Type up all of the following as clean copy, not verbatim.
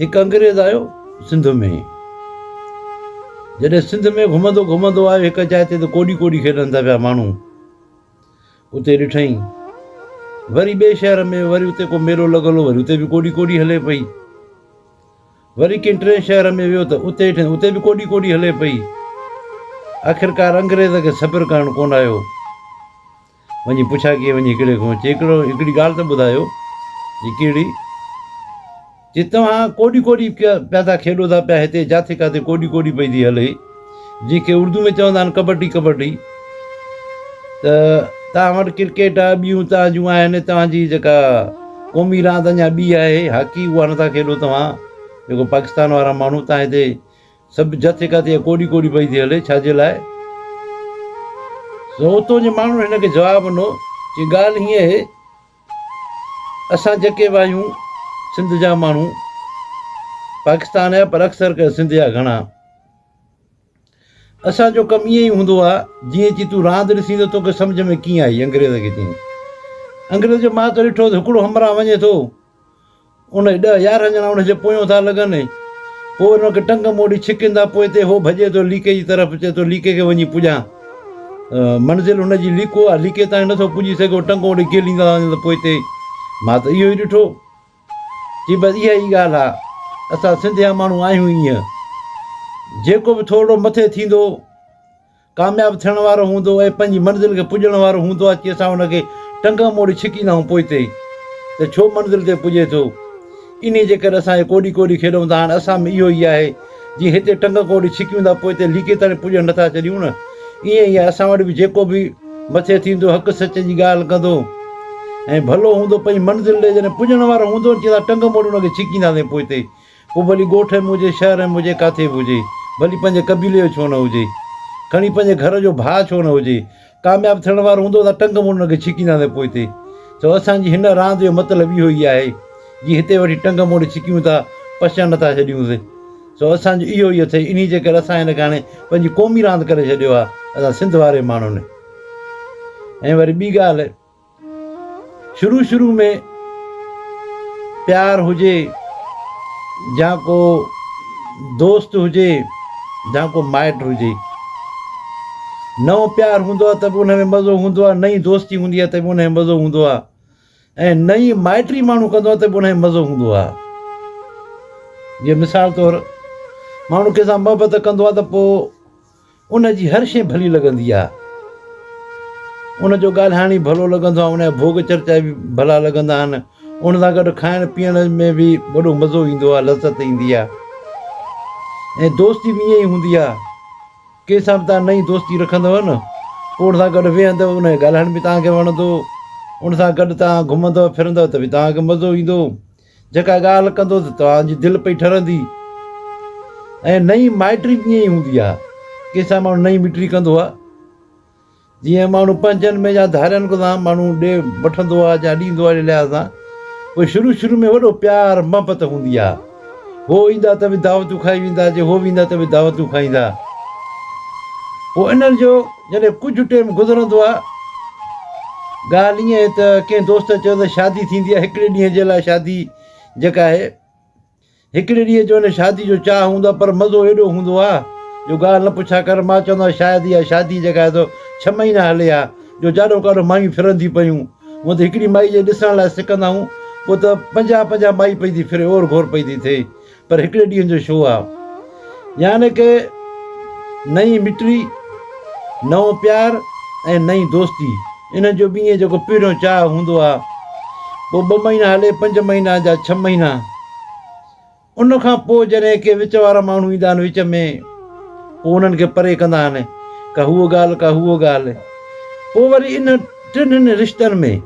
हिकु अंग्रेज़ आयो सिंध में। जॾहिं सिंध में घुमंदो घुमंदो आयो हिकु जाइ ते त कोॾी कोॾी खेॾनि था पिया माण्हू। उते ॾिठईं वरी ॿिए शहर में, वरी उते को मेलो लॻल हो, वरी उते बि कोॾी कोॾी हले पई। वरी कंहिं टे शहर में वियो त उते बि कोॾी कोॾी हले पई। आख़िरकार अंग्रेज़ खे सब्र करणु कोन आयो। वञी पुछा कीअं वञी हिकिड़े खां हिकिड़ी ॻाल्हि त ॿुधायो, कहिड़ी? जे तव्हां कोॾी कोॾी पिया था खेॾो था पिया हिते जिथे किथे कोॾी कोॾी पई थी हले, जंहिंखे उर्दू में चवंदा आहिनि कबड्डी कबड्डी, त तव्हां वटि क्रिकेट आहे, ॿियूं तव्हां जूं आहिनि, तव्हांजी जेका क़ौमी रांदि अञा ॿी आहे हॉकी, उहा नथा खेॾो तव्हां, जेको पाकिस्तान वारा माण्हू, तव्हां हिते सभु जिथे किथे कोॾी कोॾी पई थी हले, छाजे लाइ? उतां जे माण्हू हिनखे जवाबु ॾिनो कि ॻाल्हि हीअं आहे, असां जेके बि आहियूं सिंध जा माण्हू, पाकिस्तान जा पर अक्सर सिंध जा घणा, असांजो कमु ईअं ई हूंदो आहे जीअं कि तूं रांदि ॾिसी त तोखे सम्झ में कीअं आई। अंग्रेज़ खे चई। अंग्रेज़ जो मां त ॾिठो त हिकिड़ो हमरा वञे थो, उन 10-11 ॼणा उनजे पोयों था लॻनि, पोइ हुनखे टंग मोड़ी छिकींदा, पोइ हिते हो भॼे थो लीके जी तरफ़, चए थो लीके खे वञी पुॼां। मंज़िल हुनजी लीको आहे, लीके ताईं नथो पुॼी सघो, टंग मोड़ी केलींदा वञनि, पोइ हिते मां त इहो ई ॾिठो कि बसि इहा ई ॻाल्हि आहे। असां सिंध जा माण्हू आहियूं ईअं, जेको बि थोरो मथे थींदो, कामयाबु थियण वारो हूंदो ऐं पंहिंजी मंज़िल खे पुॼण वारो हूंदो आहे, कि असां हुनखे टंग मोड़ी छिकींदा आहियूं पोइ हिते त छो मंज़िल ते पुॼे थो। इन जे करे असांखे कोॾी कोॾी खेॾूं था। हाणे असां में इहो ई आहे, जीअं हिते टंग कोड़ी छिकियूं था, पोइ हिते लीके ताईं पुॼण नथा छॾियूं न, ईअं ई आहे असां वटि बि जेको बि मथे थींदो, हक़ सच जी ॻाल्हि कंदो ऐं भलो हूंदो, पंहिंजी मंज़िल ॾे जॾहिं पुॼण वारो हूंदो, चवंदा टंग मोड़ी हुनखे छिकींदासीं पोइ हिते, पोइ भली ॻोठ में हुजे, शहर में हुजे, किथे बि हुजे, भली पंहिंजे कबीले जो छो न हुजे, खणी पंहिंजे घर जो भाउ छो न हुजे, कामयाबु थियण वारो हूंदो त टंग मोड़ी हुनखे छिकींदासीं पोइ हिते। त असांजी हिन रांदि जो मतिलबु इहो ई आहे, जीअं हिते वरी टंग मोड़ी छिकियूं था, पछाण नथा छॾियूंसीं। सो असांजो इहो ई अथई। इन जे करे असां हिनखे हाणे पंहिंजी क़ौमी रांदि करे छॾियो आहे असां सिंध वारे माण्हुनि। ऐं वरी ॿी ॻाल्हि, शुरू में प्यार हुजे, या को दोस्त हुजे, या को माइट हुजे, नओं प्यार हूंदो आहे त बि उन में मज़ो हूंदो आहे, नई दोस्ती हूंदी आहे त बि उन में मज़ो हूंदो आहे, ऐं नई माइटी माण्हू कंदो आहे त बि उन में मज़ो हूंदो आहे। जीअं मिसाल तौरु माण्हू कंहिंसां मोहबत कंदो आहे त पोइ उनजी हर शइ भली लॻंदी आहे, उनजो ॻाल्हाइण ई भलो लॻंदो आहे, उनजा भोग चर्चा बि भला लॻंदा आहिनि, उन सां गॾु खाइण पीअण में बि वॾो मज़ो ईंदो आहे, लज़त ईंदी आहे। ऐं दोस्ती बि ईअं ई हूंदी आहे, कंहिंसां बि तव्हां नई दोस्ती रखंदव न, पोइ उन सां गॾु वेहंदव, उन जो ॻाल्हाइण बि तव्हांखे वणंदो, उन सां गॾु तव्हां घुमंदव फिरंदव त बि तव्हांखे मज़ो ईंदो, जेका ॻाल्हि कंदो त तव्हांजी दिलि पई ठरंदी। ऐं नई माइटी बि ईअं ई हूंदी आहे, कंहिंसां माण्हू नई मिटी कंदो आहे, जीअं माण्हू पंजनि में या धारियनि खां माण्हू ॾे वठंदो आहे या ॾींदो आहे लिहाज़ सां, पोइ शुरू में वॾो प्यार मोहबत हूंदी आहे, हो ईंदा त बि दावतूं खाई वेंदा, जे हो वेंदा त बि दावतूं खाईंदा। पोइ इन्हनि जो जॾहिं कुझु टाइम गुज़रंदो आहे, ॻाल्हि ईअं आहे त कंहिं दोस्त चयो त शादी थींदी आहे, हिकिड़े ॾींहं जे लाइ शादी जेका आहे, हिकिड़े ॾींहं जो हिन शादी जो चाह हूंदो आहे, पर मज़ो एॾो हूंदो आहे जो ॻाल्हि न पुछा कर। मां चवंदो आहियां शायदि इहा शादी जेका आहे त 6 महीना हले आहे, जो जाॾो काॾो मायूं फिरंदी पियूं, हूअं त हिकिड़ी माई जे ॾिसण लाइ सिकंदा आहियूं, पोइ त 50 माई पई थी फिरे, और घोर पई थी थिए, पर हिकिड़े ॾींहं जो शो आहे। यानी की नई मिटी, नओं प्यार ऐं नई दोस्ती, इन जो बि ईअं जेको पहिरियों चाह हूंदो आहे, पोइ 2 महीना हले, 5 महीना या 6 महीना, उन खां पोइ जॾहिं के विच वारा माण्हू ईंदा आहिनि विच में, पोइ उन्हनि खे परे कंदा आहिनि, का हूअ ॻाल्हि का हूअ ॻाल्हि, पोइ वरी इन 3 रिश्तनि में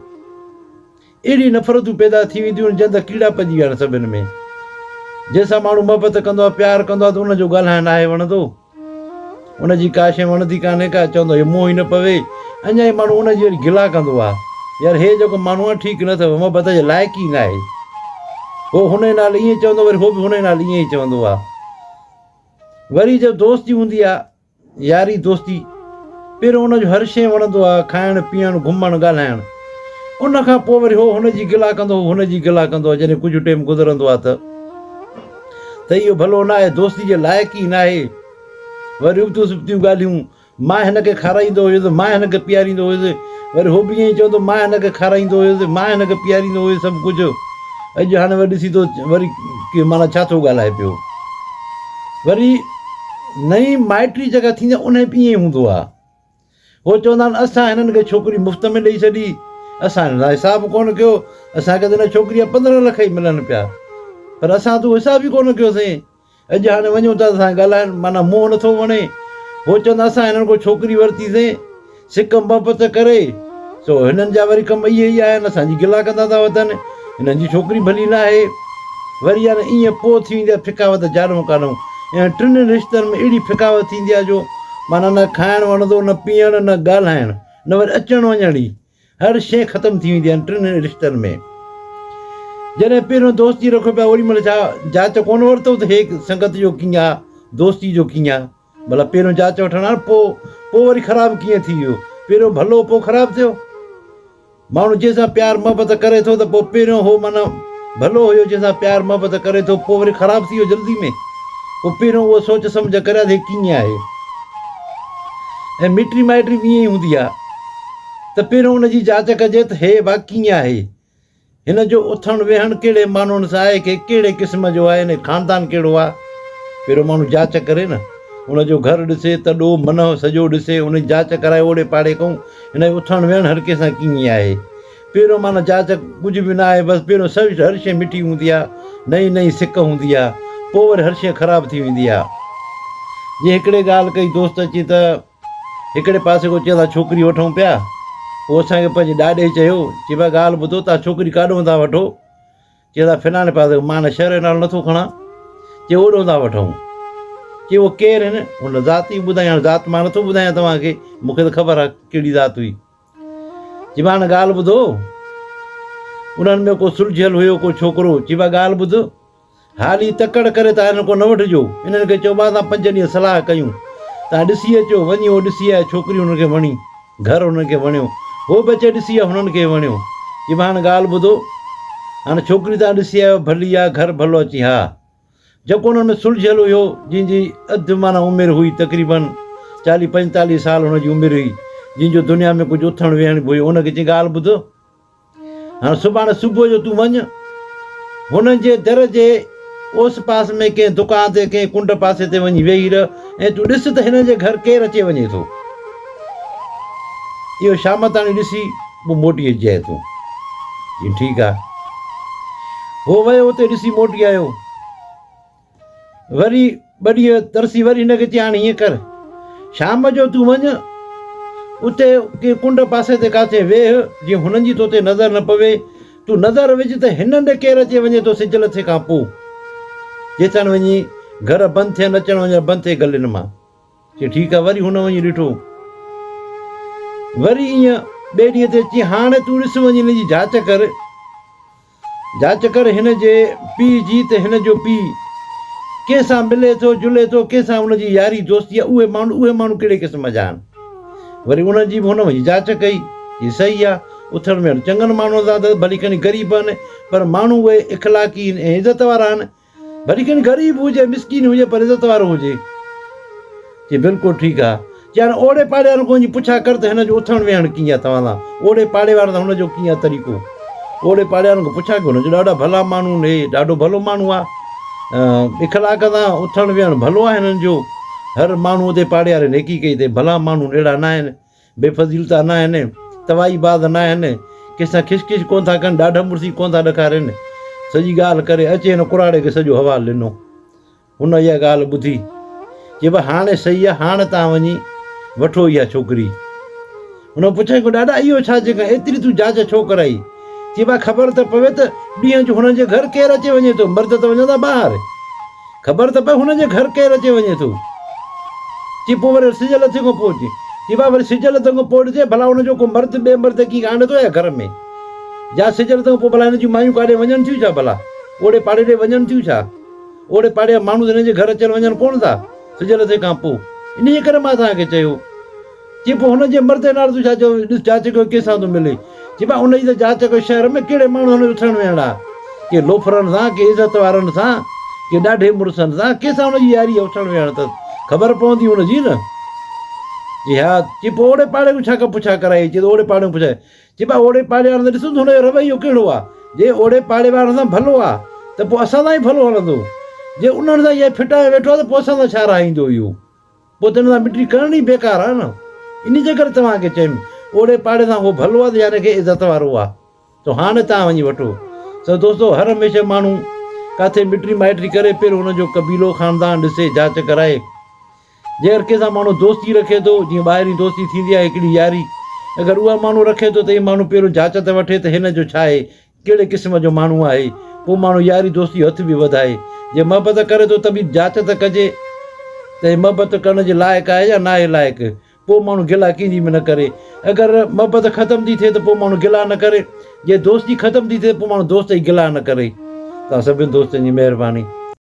अहिड़ी नफ़रतूं पैदा थी वेंदियूं आहिनि, जंहिं त कीड़ा पइजी विया आहिनि सभिनि में। जंहिंसां माण्हू मोहबत कंदो आहे, प्यारु कंदो आहे, त उनजो ॻाल्हाइणु आहे वणंदो, उनजी का शइ वणंदी कान्हे का, चवंदो इहो मोह ई न पवे, अञा ई माण्हू उनजी वरी गिला कंदो आहे, यार हे जेको माण्हू आहे ठीकु न अथव, मोहबत जे लाइक़ु ई न आहे, हो हुन नाले ईअं चवंदो, वरी हो बि हुन नाले ईअं ई चवंदो आहे। वरी जब दोस्ती हूंदी आहे, यारी दोस्ती, पहिरियों उनजो हर शइ वणंदो आहे, खाइणु पीअणु घुमणु ॻाल्हाइणु, उन खां पोइ वरी हो हुनजी गिला कंदो, हुनजी गिला कंदो, जॾहिं कुझु टाइम गुज़रंदो आहे त त इहो भलो न आहे, दोस्ती जे लाइक़ु ई न आहे। वरी उबतियूं सुबतियूं ॻाल्हियूं, मां हिनखे खाराईंदो हुयुसि, मां हिनखे पीआरींदो हुयुसि, वरी उहो बि ईअं ई चवंदो मां हिनखे खाराईंदो हुयुसि, मां हिनखे पीआरींदो हुयुसि, सभु कुझु। अॼु हाणे वरी ॾिसी थो वरी की माना छा थो ॻाल्हाए पियो। वरी नई माइटी जेका थींदी आहे उन बि ईअं ई हूंदो आहे। उहो चवंदा आहिनि असां हिननि खे छोकिरी मुफ़्त में ॾेई छॾी, असां हिन सां हिसाबु कोन कयो, असांखे त हिन छोकिरीअ 15 लख ई मिलनि पिया, पर असां त हिसाबु ई कोन कयोसीं। अॼु हाणे वञूं था असां ॻाल्हाइनि, माना मुंहुं नथो वणे। उहो चवंदा असां हिननि खां छोकिरी वरितीसीं सिक मोहबत करे, सो हिननि जा वरी कम इहे ई आहिनि, असांजी गिला कंदा था वधनि, हिननि जी छोकिरी भली न आहे। वरी हाणे ईअं पोइ थी वेंदी आहे फिकावत जाणूं कानूं। ऐं टिनि रिश्तनि में अहिड़ी फिकावत थींदी आहे जो माना न खाइणु वणंदो, न पीअणु, न ॻाल्हाइणु, न वरी अचणु वञण ई, हर शइ ख़तमु थी वेंदी आहे टिनि रिश्तनि में। जॾहिं पहिरियों दोस्ती रखो पिया ओॾी महिल छा जांच कोन वरितो त हे संगत जो कीअं आहे, दोस्ती जो कीअं आहे। भला पहिरियों जांच वठणु, पोइ वरी ख़राबु कीअं थी वियो। पहिरियों भलो पोइ ख़राबु थियो। माण्हू जंहिंसां प्यारु मोहबत करे थो त पोइ पहिरियों हो माना भलो हुयो, जंहिंसां प्यारु मोहबत करे थो पोइ वरी ख़राबु थी वियो जल्दी में। पोइ पहिरियों उहो सोच सम्झ करे त कीअं आहे। ऐं मिटी माइटी बि ईअं ई हूंदी आहे त पहिरियों उनजी जांच कजे त हे भाउ कीअं आहे, हिन जो उथणु वेहणु कहिड़े माण्हुनि सां आहे, की कहिड़े क़िस्म जो आहे, हिन ख़ानदान कहिड़ो आहे। पहिरियों माण्हू जांच करे न, हुनजो घरु ॾिसे, तॾो मन सॼो ॾिसे, हुनजी जांच कराए ओड़े पाड़े खां हिन जो उथणु वेहणु हर कंहिंसां कीअं आहे। पहिरियों माना जांच कुझु बि न आहे, बसि पहिरियों सभु हर शइ मिठी हूंदी आहे, नई नई सिक हूंदी आहे, पोइ वरी हर शइ ख़राबु थी वेंदी आहे। जीअं हिकिड़े ॻाल्हि कई दोस्त अची त हिकिड़े पासे खां चयो था छोकिरी वठूं पिया, पोइ असांखे पंहिंजे ॾाॾे चयो, चई भाई ॻाल्हि ॿुधो, तव्हां छोकिरी काॾों था वठो? चयो था फिलाणे पासे। मां न शहर जो नालो नथो खणां, चयो ओॾो था वठूं। चयो उहो केरु आहिनि? हुन ज़ात ई ॿुधाई, हाणे ज़ात मां नथो ॿुधायां तव्हांखे, मूंखे त ख़बर आहे कहिड़ी ज़ात हुई। चई मां हाणे ॻाल्हि ॿुधो, उन्हनि में को सुलझियल हुयो को छोकिरो। चई भाई ॻाल्हि ॿुध, हाली तकड़ करे तव्हां हिन को न वठिजो, इन्हनि खे चइबो आहे तव्हां 5 ॾींहं सलाह कयूं, तव्हां ॾिसी अचो, वञी उहो ॾिसी आया, छोकिरी हुनखे वणी, घरु हुनखे वणियो, उहो बि अचे ॾिसी आहे, हुननि खे वणियो। चई मां हाणे ॻाल्हि ॿुधो, हाणे छोकिरी तव्हां ॾिसी आयो, भली आहे, घरु भलो अची, हा जेको हुननि में सुलझियल हुयो, जंहिंजी अधु माना उमिरि हुई, तक़रीबन 40-45 साल हुनजी उमिरि हुई, जंहिंजो दुनिया में कुझु उथणु वेहणु हुयो, हुनखे चई ॻाल्हि ॿुधो, हाणे सुभाणे सुबुह जो तूं वञु, हुननि जे दर जे ओस पास में कंहिं दुकान ते, कंहिं कुंड पासे ते वञी वेही रह, ऐं तूं ॾिस त हिन जे घर केरु अचे वञे थो। इहो शाम ताणी ॾिसी पोइ मोटी अचिजांइ तूं। जी ठीकु आहे। हो वियो उते ॾिसी मोटी आयो, वरी 2 ॾींहं तरसी वरी हिनखे चई हाणे हीअं कर, शाम जो तूं वञु उते कंहिं कुंड पासे ते काथे वेह, जीअं हुननि जी तोते नज़र न पवे, तूं नज़र विझ त हिन ॾे केरु अचे वञे थो सिज लथे खां पोइ, जेसिताईं वञी घर बंदि थियनि, अचणु वञणु बंदि थिए गलियुनि मां। चई ठीकु आहे। वरी हुन वञी ॾिठो, वरी ईअं 2 ॾींहं ते चई हाणे तूं ॾिस वञी हिन जी जांच कर, जांच कर हिन जे पीउ जी, त हिन जो पीउ कंहिंसां मिले थो, जुले थो, कंहिंसां हुनजी यारी दोस्ती आहे, उहे माण्हू कहिड़े क़िस्म जा आहिनि। वरी उनजी बि हुन वञी जांच कई, हीअ सही आहे, उथणु वेहणु चङनि माण्हुनि सां त भली खणी ग़रीब आहिनि, पर माण्हू उहे इख़लाक़ी आहिनि ऐं इज़त वारा आहिनि। भली खणी ग़रीब हुजे, मिसकिन हुजे, पर इज़त वारो हुजे। चई बिल्कुलु ठीकु आहे। चई हाणे ओड़े पाड़े वारनि खां वञी पुछा कर त हिन जो उथणु वेहणु कीअं आहे तव्हां सां, ओड़े पाड़े वारा त हुनजो कीअं आहे तरीक़ो, ओड़े पाड़े वारनि खां पुछा कयो, हुनजो ॾाढा भला माण्हू आहिनि, हे ॾाढो भलो माण्हू आहे, इख़लाक़ सां उथणु वेहणु भलो आहे हिननि जो। हर माण्हू उते पाड़े वारे नेकी कई अथई, भला माण्हू अहिड़ा न आहिनि, बेफ़ज़ीलता न आहिनि, तवाई बाज़ न आहिनि, कंहिंसां खिचखिच कोन था कनि, ॾाढा मुर्सी कोन था ॾेखारनि, सॼी ॻाल्हि करे अचे हिन कुराड़े खे सॼो हवालु ॾिनो। हुन इहा ॻाल्हि ॿुधी, चई भाई हाणे सही आहे, हाणे तव्हां वञी वठो इहा छोकिरी। हुन पुछाई को ॾाढा इहो छा जेका एतिरी तूं जांच छो कराई? चई भाई ख़बर त पवे त ॾींहं जो हुननि जे घर केरु अचे वञे थो, मर्द त वञनि था ॿाहिरि, ख़बर त पए हुननि जे घर केरु अचे वञे थो। चई पोइ वरी सिज लथे खां पोइ चई भाई वरी सिज लथे खां पोइ ॾिसे भला हुनजो को मर्द ॿिए मर्द कीअं आणे थो या घर में, या सिज लथे खां पोइ भला हिन जूं मायूं काॾे वञनि थियूं छा, भला ओड़े पाड़े ॾे वञनि थियूं छा, ओड़े पाड़े जा माण्हू हिन जे घर अचनि वञनि कोन था सिज लथे खां पोइ। इन करे मां तव्हांखे चयो। चई पोइ हुनजे मर्द जे नाले तूं छा चयो, ॾिस जांच कयो कंहिंसां थो मिले। चई भाई हुनजी त जांच कयो शहर में कहिड़े माण्हू हुन उथणु वेहणु आहे, के लोफरनि सां, के इज़त वारनि सां, के ॾाढे मुड़ुसनि सां कंहिंसां हुनजी यारी उथण वेहण त ख़बर पवंदी हुनजी न। जी हा, चई पोइ ओड़े पाड़े में छा पुछा कराई, चई ओड़े पाड़े में पुछाए, चई भाउ ओड़े पाड़े वारो त ॾिसो हुनजो रवैयो कहिड़ो आहे। जे ओड़े पाड़े वारनि सां भलो आहे त पोइ असां सां ई भलो हलंदो, जे उन्हनि सां इहा फिटाए वेठो आहे त पोइ असां सां छा राहींदो इहो, पोइ त हिन सां मिटी करणी बेकार आहे न। इन जे करे तव्हांखे चयुमि ओड़े पाड़े सां उहो भलो आहे त यानी की इज़त वारो आहे, त हाणे तव्हां वञी वठो। त दोस्तो हर हमेशह माण्हू किथे मिटी माइटी करे पहिरियों हुनजो कबीलो ख़ानदान ॾिसे, जांच कराए। जे हर कंहिंसां माण्हू दोस्ती रखे थो, जीअं ॿाहिरीं दोस्ती थींदी आहे हिकिड़ी यारी, अगरि उहा माण्हू रखे थो त इहे माण्हू पहिरियों जांच त वठे त हिन जो छा आहे, कहिड़े क़िस्म जो माण्हू आहे, पोइ माण्हू यारी दोस्ती हथ बि वधाए। जे मोहबत करे थो त बि जांच त कजे त हे मोहबत करण जे लाइक़ु आहे या न आहे लाइक़ु, पोइ माण्हू गिला कंहिंजी बि न करे। अगरि मोहबत ख़तमु थी थिए त पोइ माण्हू गिला न करे, जे दोस्ती ख़तमु थी थिए पोइ माण्हू दोस्त ई गिला न करे। तव्हां सभिनी दोस्तनि जी महिरबानी।